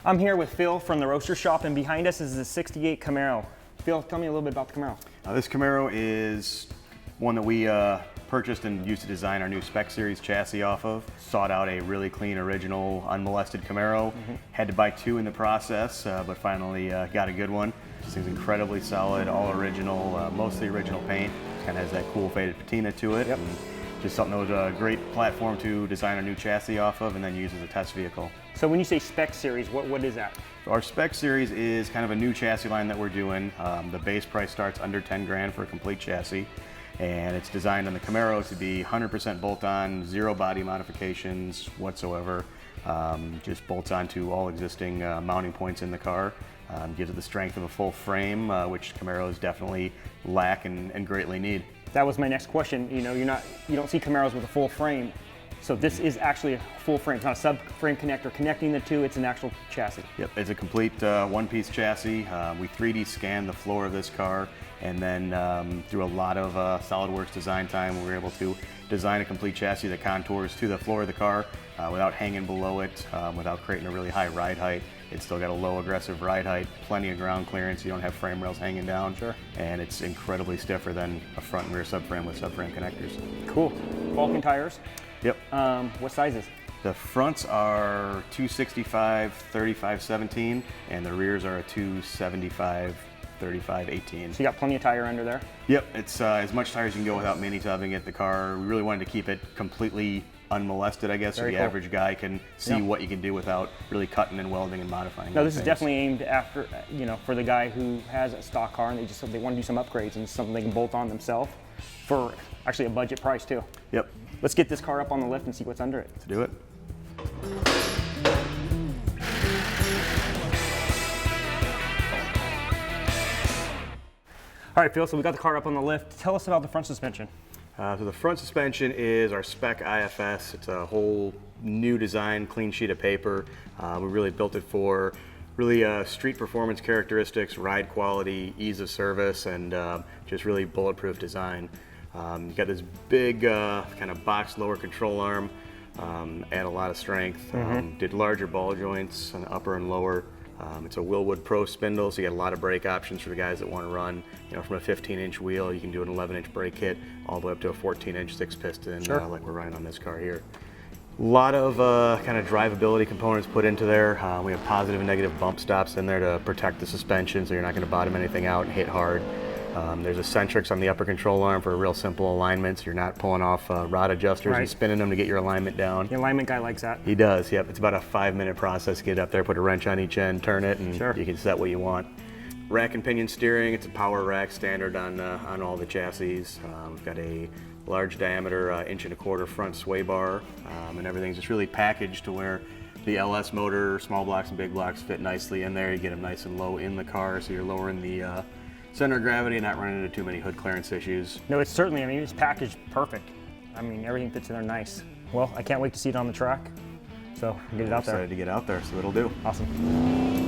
I'm here with Phil from the Roadster Shop, and behind us is the 68 Camaro. Phil, tell me a little bit about the Camaro. This Camaro is one that we purchased and used to design our new SPEC Series chassis off of. Sought out a really clean, original, unmolested Camaro. Had to buy two in the process, but finally got a good one. This thing's incredibly solid, all original, mostly original paint. Kind of has that cool faded patina to it. Yep. And just something that was a great platform to design a new chassis off of and then use as a test vehicle. So when you say SPEC Series, what is that? Our SPEC Series is kind of a new chassis line that we're doing. The base price starts under 10 grand for a complete chassis. And it's designed on the Camaro to be 100% bolt-on, zero body modifications whatsoever. Just bolts onto all existing mounting points in the car. Gives it the strength of a full frame, which Camaros definitely lack and greatly need. That was my next question. You know, you don't see Camaros with a full frame. So this is actually a full frame. It's not a subframe connector connecting the two, it's an actual chassis. Yep, it's a complete one-piece chassis. We 3D scanned the floor of this car, and then through a lot of SolidWorks design time, we were able to design a complete chassis that contours to the floor of the car without hanging below it, without creating a really high ride height. It's still got a low aggressive ride height, plenty of ground clearance, you don't have frame rails hanging down. Sure. And it's incredibly stiffer than a front and rear subframe with subframe connectors. Cool. Vulcan tires. Yep. What sizes? The fronts are 265 35 17, and the rears are a 275 35 18. So you got plenty of tire under there? Yep, it's as much tire as you can go without mini tubbing it. The car, we really wanted to keep it completely unmolested, I guess, so the average guy can see what you can do without really cutting and welding and modifying. No, this is definitely aimed after, for the guy who has a stock car and they want to do some upgrades and something they can bolt on themselves for actually a budget price too. Yep. Let's get this car up on the lift and see what's under it. Let's do it. All right, Phil, so we got the car up on the lift. Tell us about the front suspension. So the front suspension is our SPEC IFS. It's a whole new design, clean sheet of paper. We really built it for really street performance characteristics, ride quality, ease of service, and just really bulletproof design. You got this big kind of box lower control arm, add a lot of strength. Did larger ball joints on the upper and lower. It's a Willwood Pro spindle, so you get a lot of brake options for the guys that want to run. From a 15-inch wheel, you can do an 11-inch brake kit, all the way up to a 14-inch six-piston, like we're running on this car here. A lot of kind of drivability components put into there. We have positive and negative bump stops in there to protect the suspension, so you're not going to bottom anything out and hit hard. There's eccentrics on the upper control arm for a real simple alignment, so you're not pulling off rod adjusters and spinning them to get your alignment down. The alignment guy likes that. He does, yep. It's about a 5-minute process to get up there, put a wrench on each end, turn it, and you can set what you want. Rack and pinion steering, it's a power rack standard on all the chassis. We've got a large diameter 1.25" front sway bar, and everything's just really packaged to where the LS motor, small blocks and big blocks fit nicely in there. You get them nice and low in the car, so you're lowering the center of gravity and not running into too many hood clearance issues. No, it's certainly, it's packaged perfect. Everything fits in there nice. Well, I can't wait to see it on the track. So get it out there. Excited to get out there, so it'll do. Awesome.